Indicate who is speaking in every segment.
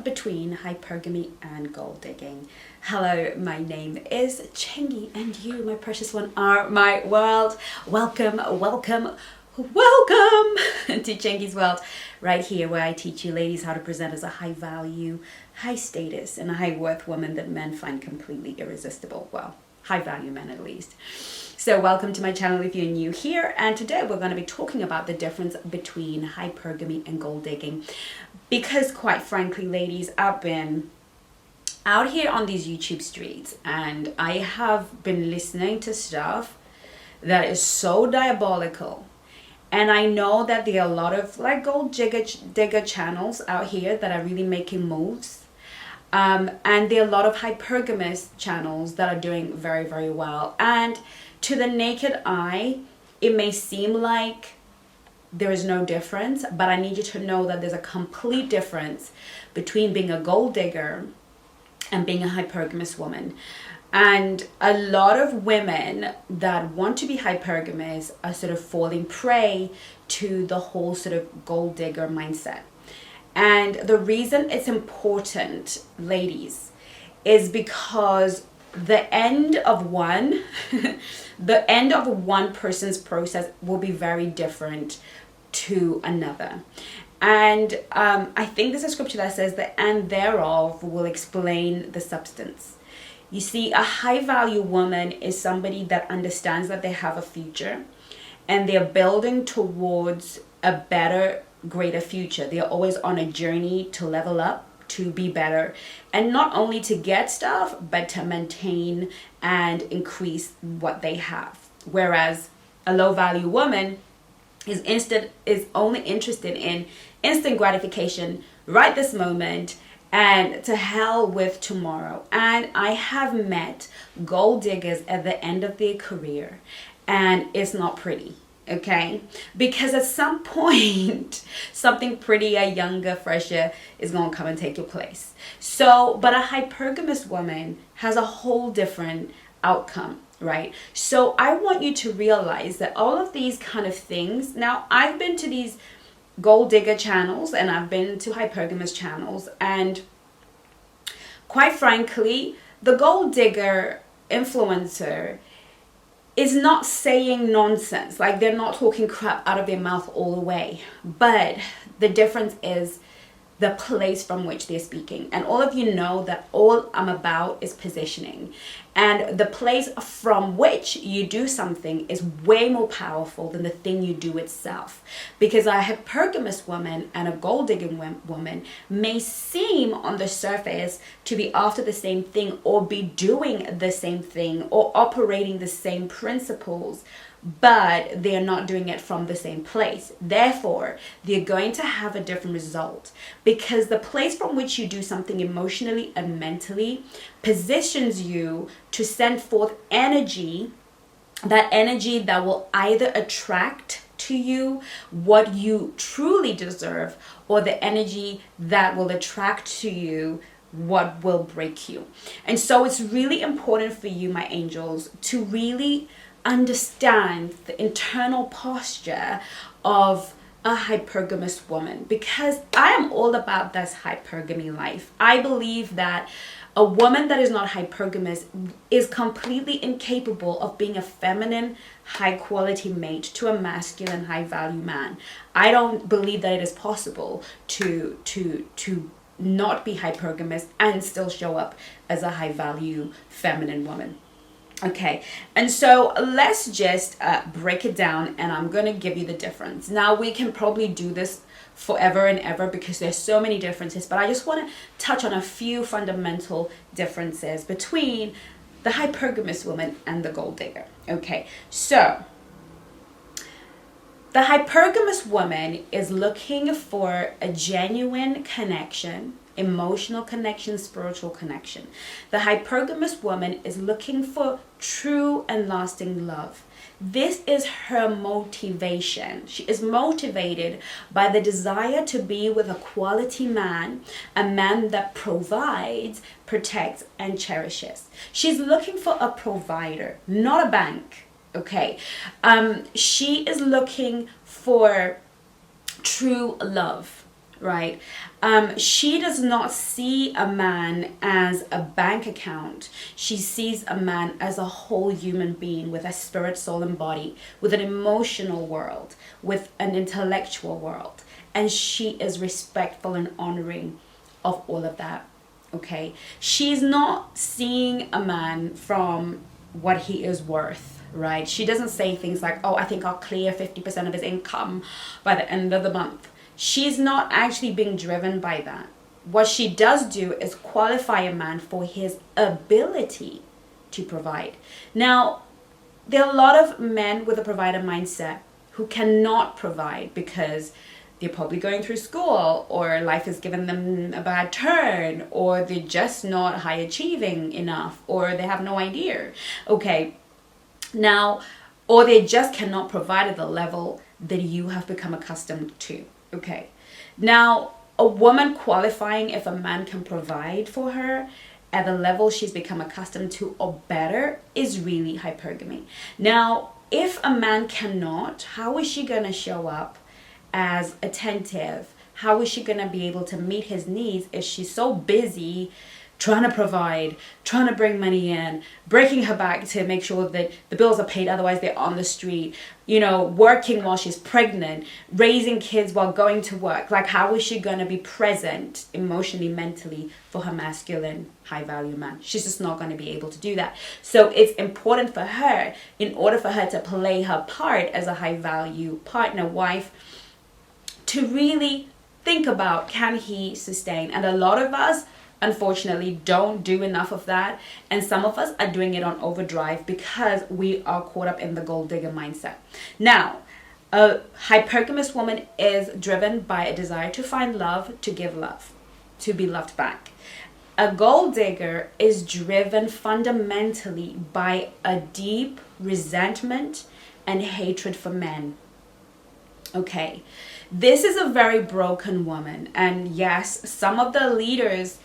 Speaker 1: between hypergamy and gold digging. Hello, my name is Chengi, and you, my precious one, are my world. Welcome to Chengi's world, right here where I teach you ladies how to present as a high value, high status, and a high worth woman that men find completely irresistible. Well, high value men at least. So welcome to my channel if you're new here, and today we're going to be talking about the difference between hypergamy and gold digging, because quite frankly, ladies, I've been out here on these YouTube streets and I have been listening to stuff that is so diabolical. And I know that there are a lot of like gold digger channels out here that are really making moves. And there are a lot of hypergamous channels that are doing very, very well. And to the naked eye, it may seem like there is no difference, but I need you to know that there's a complete difference between being a gold digger and being a hypergamous woman. And a lot of women that want to be hypergamous are sort of falling prey to the whole sort of gold digger mindset. And the reason it's important, ladies, is because the end of one person's process will be very different to another. And I think there's a scripture that says the end thereof will explain the substance. You see, a high value woman is somebody that understands that they have a future and they're building towards a better, greater future. They're always on a journey to level up, to be better, and not only to get stuff, but to maintain and increase what they have. Whereas a low value woman is only interested in instant gratification right this moment and to hell with tomorrow. And I have met gold diggers at the end of their career, and it's not pretty. Okay, because at some point something prettier, younger, fresher is going to come and take your place. So, but a hypergamous woman has a whole different outcome, right? So I want you to realize that all of these kind of things, now I've been to these gold digger channels and I've been to hypergamous channels, and quite frankly, the gold digger influencer is not saying nonsense. Like, they're not talking crap out of their mouth all the way. But the difference is the place from which they're speaking. And all of you know that all I'm about is positioning. And the place from which you do something is way more powerful than the thing you do itself. Because a hypergamous woman and a gold digging woman may seem on the surface to be after the same thing or be doing the same thing or operating the same principles, but they're not doing it from the same place. Therefore, they're going to have a different result, because the place from which you do something emotionally and mentally positions you to send forth energy, that energy that will either attract to you what you truly deserve, or the energy that will attract to you what will break you. And so it's really important for you, my angels, to really understand the internal posture of a hypergamous woman, because I am all about this hypergamy life. I believe that a woman that is not hypergamous is completely incapable of being a feminine, high quality mate to a masculine, high value man. I don't believe that it is possible to not be hypergamous and still show up as a high value feminine woman. Okay, and so let's just break it down, and I'm going to give you the difference. Now, we can probably do this forever and ever because there's so many differences, but I just want to touch on a few fundamental differences between the hypergamous woman and the gold digger. Okay, so the hypergamous woman is looking for a genuine connection, emotional connection, spiritual connection. The hypergamous woman is looking for true and lasting love. This is her motivation. She is motivated by the desire to be with a quality man, a man that provides, protects, and cherishes. She's looking for a provider, not a bank. Okay, she is looking for true love, right? She does not see a man as a bank account. She sees a man as a whole human being with a spirit, soul, and body, with an emotional world, with an intellectual world. And she is respectful and honoring of all of that, okay? She's not seeing a man from what he is worth, right? She doesn't say things like, oh, I think I'll clear 50% of his income by the end of the month. She's not actually being driven by that. What she does do is qualify a man for his ability to provide. Now, there are a lot of men with a provider mindset who cannot provide because they're probably going through school, or life has given them a bad turn, or they're just not high achieving enough, or they have no idea. Okay, now, or they just cannot provide at the level that you have become accustomed to. Okay, now a woman qualifying if a man can provide for her at the level she's become accustomed to or better is really hypergamy. Now, if a man cannot, how is she going to show up as attentive? How is she going to be able to meet his needs if she's so busy trying to provide, trying to bring money in, breaking her back to make sure that the bills are paid, otherwise they're on the street, you know, working while she's pregnant, raising kids while going to work? Like, how is she going to be present emotionally, mentally for her masculine, high value man? She's just not going to be able to do that. So it's important for her, in order for her to play her part as a high value partner, wife, to really think about, can he sustain? And a lot of us, unfortunately, don't do enough of that, and some of us are doing it on overdrive because we are caught up in the gold digger mindset. Now, a hypergamous woman is driven by a desire to find love, to give love, to be loved back. A gold digger is driven fundamentally by a deep resentment and hatred for men. Okay, this is a very broken woman, and yes, some of the leaders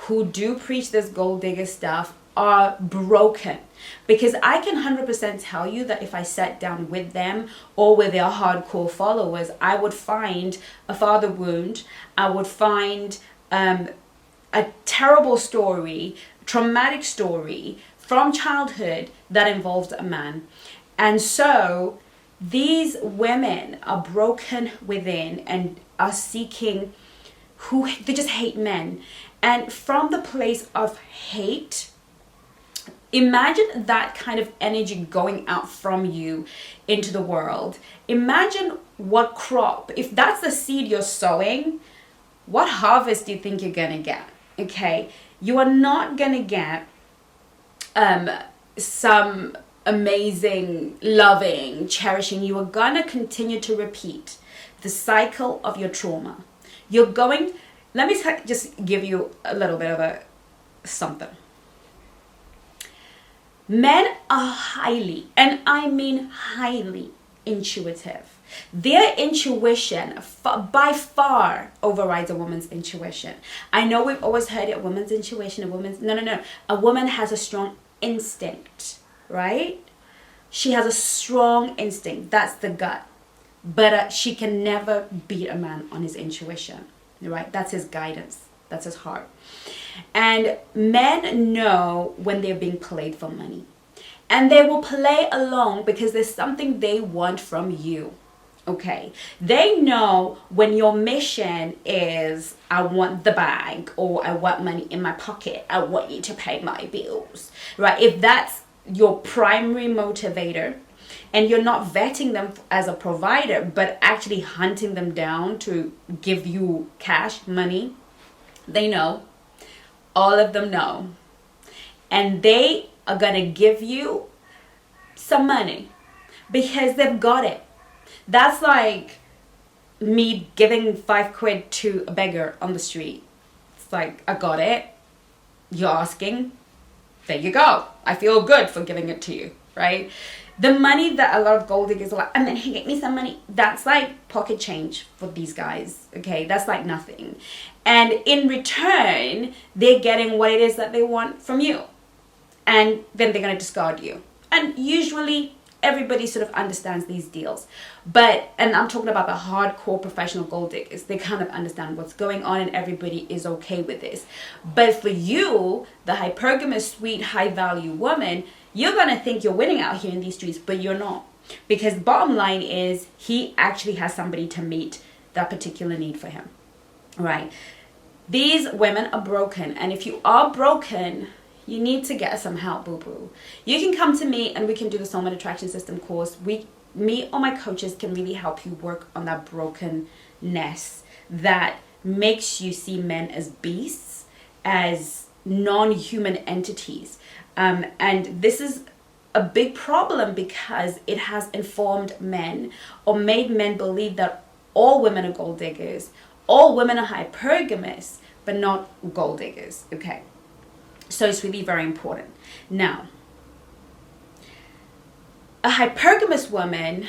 Speaker 1: who do preach this gold digger stuff are broken, because I can 100% tell you that if I sat down with them or with their hardcore followers, I would find a father wound, I would find a terrible story, traumatic story from childhood that involved a man. And so these women are broken within and are seeking, they just hate men. And from the place of hate, imagine that kind of energy going out from you into the world. Imagine what crop, if that's the seed you're sowing, what harvest do you think you're gonna get? Okay, you are not gonna get some amazing, loving, cherishing. You are gonna continue to repeat the cycle of your trauma. You're going, let me just give you a little bit of a something. Men are highly, and I mean highly, intuitive. Their intuition by far overrides a woman's intuition. I know we've always heard it, a woman's intuition, no. A woman has a strong instinct, right? She has a strong instinct. That's the gut. But she can never beat a man on his intuition, right? That's his guidance. That's his heart. And men know when they're being played for money. And they will play along because there's something they want from you. Okay, they know when your mission is, I want the bag, or I want money in my pocket, I want you to pay my bills, right? If that's your primary motivator, and you're not vetting them as a provider, but actually hunting them down to give you cash, money, they know. All of them know. And they are going to give you some money because they've got it. That's like me giving £5 to a beggar on the street. It's like, I got it. You're asking. There you go. I feel good for giving it to you, right? The money that a lot of gold diggers are like, and then he gave me some money. That's like pocket change for these guys, okay? That's like nothing. And in return, they're getting what it is that they want from you. And then they're going to discard you. And usually, everybody sort of understands these deals. But, and I'm talking about the hardcore professional gold diggers, they kind of understand what's going on and everybody is okay with this. But for you, the hypergamous, sweet, high value woman, you're going to think you're winning out here in these streets, but you're not. Because the bottom line is he actually has somebody to meet that particular need for him, right? These women are broken. And if you are broken, you need to get some help, boo-boo. You can come to me and we can do the Soulmate Attraction System course. Me or my coaches can really help you work on that brokenness that makes you see men as beasts, as non-human entities. And this is a big problem because it has informed men or made men believe that all women are gold diggers, all women are hypergamous, but not gold diggers, okay? So it's really very important. Now, a hypergamous woman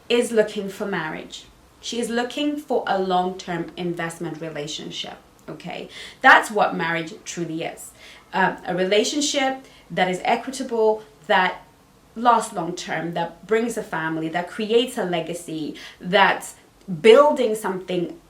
Speaker 1: is looking for marriage. She is looking for a long-term investment relationship, okay? That's what marriage truly is. A relationship that is equitable, that lasts long-term, that brings a family, that creates a legacy, that's building something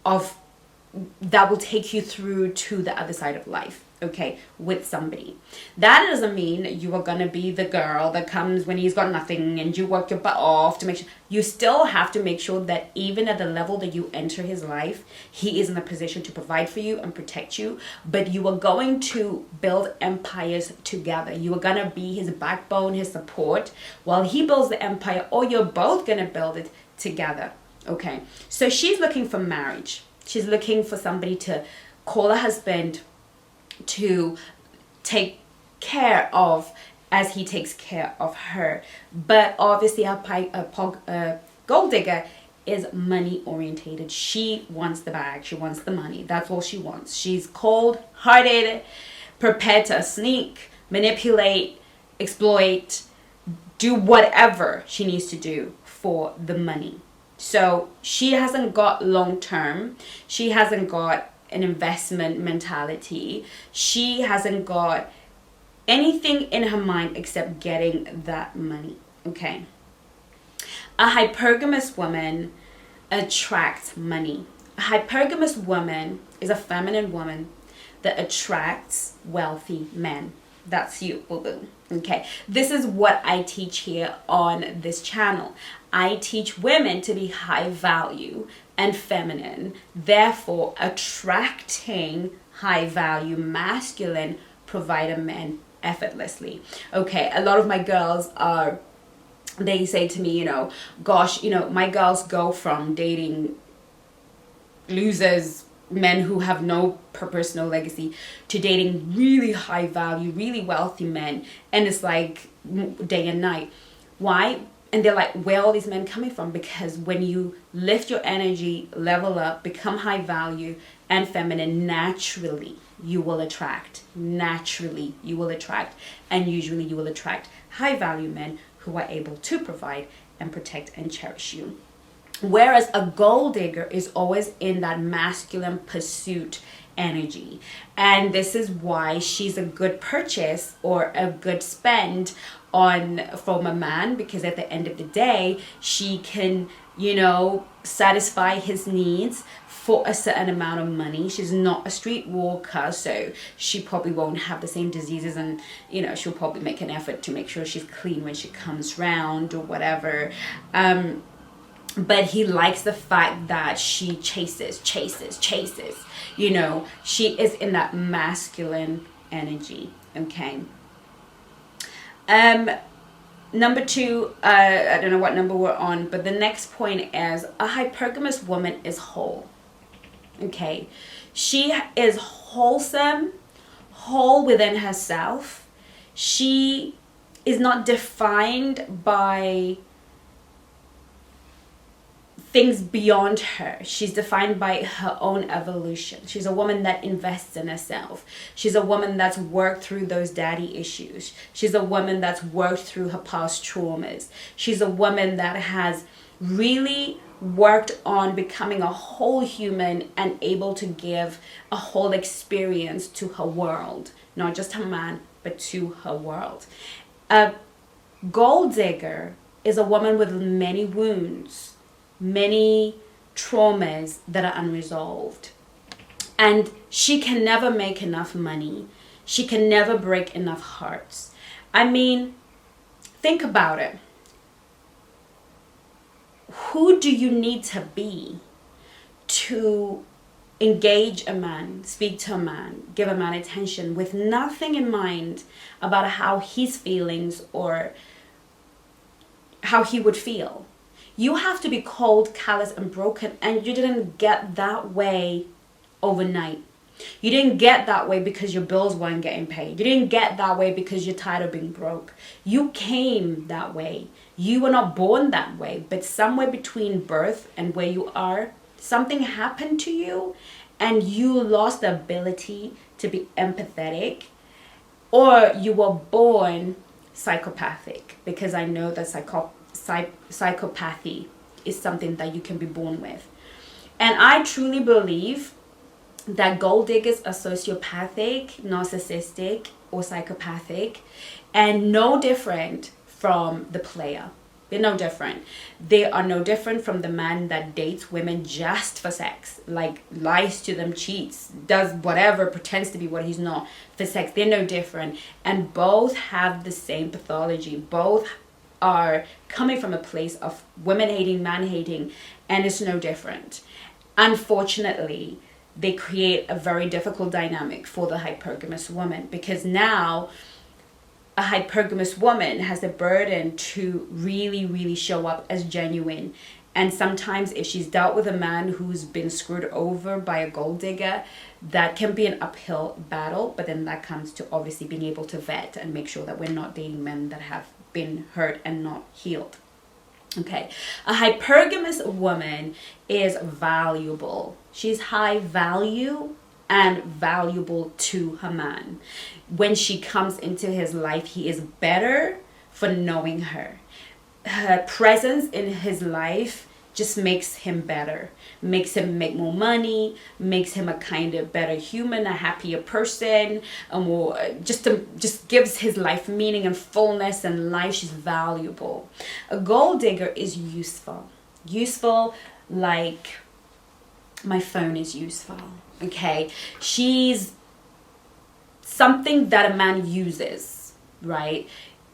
Speaker 1: that will take you through to the other side of life, okay, with somebody. That doesn't mean you are going to be the girl that comes when he's got nothing and you work your butt off to make sure. You still have to make sure that even at the level that you enter his life, he is in a position to provide for you and protect you. But you are going to build empires together. You are going to be his backbone, his support, while he builds the empire, or you're both going to build it together, okay? So she's looking for marriage. She's looking for somebody to call a husband, to take care of as he takes care of her. But obviously a gold digger is money orientated. She wants the bag. She wants the money. That's all she wants. She's cold-hearted, prepared to sneak, manipulate, exploit, do whatever she needs to do for the money. So she hasn't got long-term. She hasn't got an investment mentality. She hasn't got anything in her mind except getting that money, okay? A hypergamous woman attracts money. A hypergamous woman is a feminine woman that attracts wealthy men. That's you, boo-boo. Okay, this is what I teach here on this channel. I teach women to be high value and feminine, therefore attracting high value masculine provider men effortlessly. Okay, a lot of my girls they say to me, you know, gosh, you know, my girls go from dating losers, men who have no purpose, no legacy, to dating really high value, really wealthy men, and it's like day and night. Why? And they're like, where are all these men coming from? Because when you lift your energy, level up, become high value and feminine, naturally you will attract. Naturally you will attract. And usually you will attract high value men who are able to provide and protect and cherish you. Whereas a gold digger is always in that masculine pursuit energy. And this is why she's a good purchase or a good spend from a man, because at the end of the day, she can, you know, satisfy his needs for a certain amount of money. She's not a street walker, so she probably won't have the same diseases, and, you know, she'll probably make an effort to make sure she's clean when she comes round or whatever. But he likes the fact that she chases. You know, she is in that masculine energy, okay? Number 2, I don't know what number we're on, but the next point is a hypergamous woman is whole, okay? She is wholesome, whole within herself. She is not defined by things beyond her. She's defined by her own evolution. She's a woman that invests in herself. She's a woman that's worked through those daddy issues. She's a woman that's worked through her past traumas. She's a woman that has really worked on becoming a whole human and able to give a whole experience to her world, not just her man, but to her world. A gold digger is a woman with many wounds, many traumas that are unresolved. And she can never make enough money. She can never break enough hearts. I mean, think about it. Who do you need to be to engage a man, speak to a man, give a man attention with nothing in mind about how his feelings or how he would feel? You have to be cold, callous, and broken, and you didn't get that way overnight. You didn't get that way because your bills weren't getting paid. You didn't get that way because you're tired of being broke. You came that way. You were not born that way, but somewhere between birth and where you are, something happened to you and you lost the ability to be empathetic, or you were born psychopathic, because I know that psychopathy is something that you can be born with. And I truly believe that gold diggers are sociopathic, narcissistic, or psychopathic, and no different from the player. They're no different. They are no different from the man that dates women just for sex, like lies to them, cheats, does whatever, pretends to be what he's not for sex. They're no different. And both have the same pathology. Both are coming from a place of women hating, man hating, and it's no different. Unfortunately, they create a very difficult dynamic for the hypergamous woman, because now a hypergamous woman has the burden to really show up as genuine. And sometimes if she's dealt with a man who's been screwed over by a gold digger, that can be an uphill battle. But then that comes to obviously being able to vet and make sure that we're not dating men that have been hurt and not healed. Okay, a hypergamous woman is valuable. She's high value and valuable to her man. When she comes into his life, he is better for knowing her. Her presence in his life just makes him better, makes him make more money, makes him a kind of better human, a happier person, just gives his life meaning and fullness and life. She's valuable. A gold digger is useful. Useful like my phone is useful, okay? She's something that a man uses, right?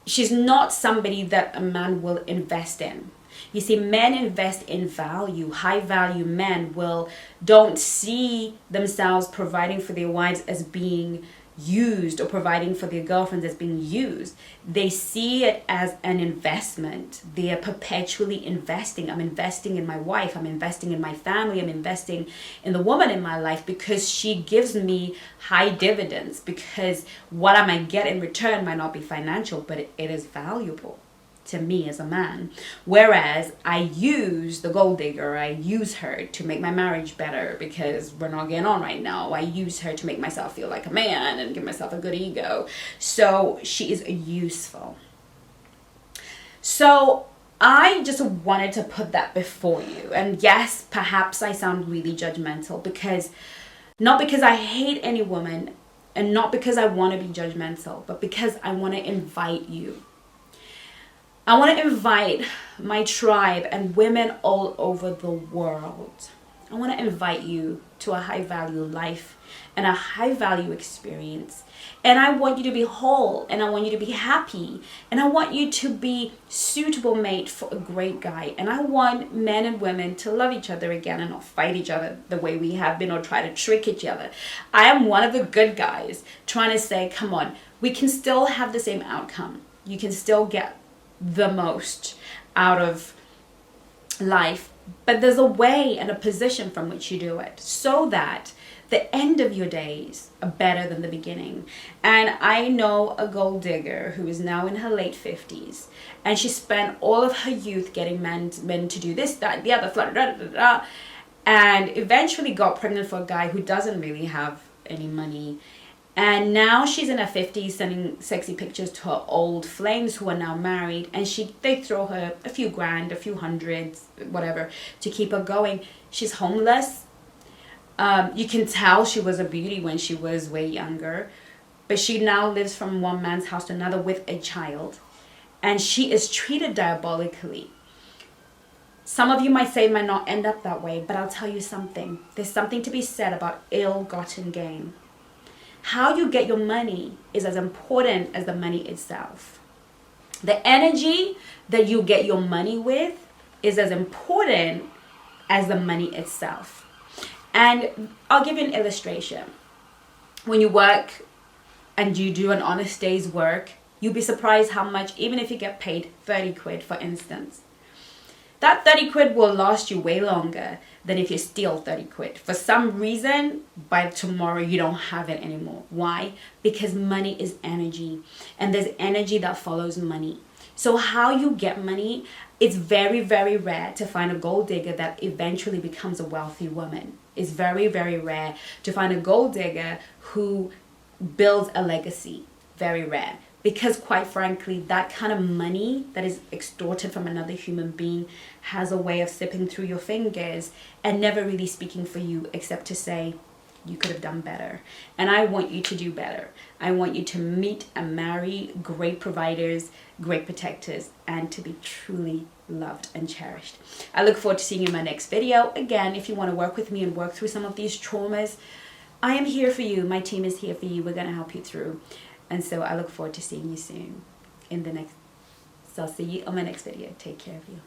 Speaker 1: She's not somebody that a man will invest in. You see, men invest in value. High value men don't see themselves providing for their wives as being used, or providing for their girlfriends as being used. They see it as an investment. They are perpetually investing. I'm investing in my wife. I'm investing in my family. I'm investing in the woman in my life because she gives me high dividends, because what I might get in return might not be financial, but it is valuable to me as a man. Whereas I use the gold digger, I use her to make my marriage better because we're not getting on right now. I use her to make myself feel like a man and give myself a good ego. So she is useful. So I just wanted to put that before you. And yes, perhaps I sound really judgmental, because not because I hate any woman and not because I want to be judgmental, but because I want to invite you. I want to invite my tribe and women all over the world. I want to invite you to a high value life and a high value experience. And I want you to be whole, and I want you to be happy, and I want you to be suitable mate for a great guy. And I want men and women to love each other again and not fight each other the way we have been or try to trick each other. I am one of the good guys trying to say, come on, we can still have the same outcome. You can still get the most out of life, but there's a way and a position from which you do it, so that the end of your days are better than the beginning. And I know a gold digger who is now in her late 50s, and she spent all of her youth getting men to do this, that, the other, blah, blah, blah, blah, and eventually got pregnant for a guy who doesn't really have any money. And now she's in her 50s sending sexy pictures to her old flames who are now married. And they throw her a few grand, a few hundreds, whatever, to keep her going. She's homeless. You can tell she was a beauty when she was way younger. But she now lives from one man's house to another with a child. and she is treated diabolically. Some of you might say it might not end up that way, but I'll tell you something. There's something to be said about ill-gotten gain. How you get your money is as important as the money itself. The energy that you get your money with is as important as the money itself. And I'll give you an illustration. When you work and you do an honest day's work, you'll be surprised how much, even if you get paid 30 quid, for instance, that 30 quid will last you way longer than if you steal 30 quid. For some reason, by tomorrow, you don't have it anymore. Why? Because money is energy, and there's energy that follows money. So how you get money, it's very, very rare to find a gold digger that eventually becomes a wealthy woman. It's very, very rare to find a gold digger who builds a legacy. Very rare. Because quite frankly, that kind of money that is extorted from another human being has a way of slipping through your fingers and never really speaking for you, except to say, you could have done better. And I want you to do better. I want you to meet and marry great providers, great protectors, and to be truly loved and cherished. I look forward to seeing you in my next video. Again, if you want to work with me and work through some of these traumas, I am here for you. My team is here for you. We're going to help you through. And so I look forward to seeing you soon in the next. So I'll see you on my next video. Take care of you.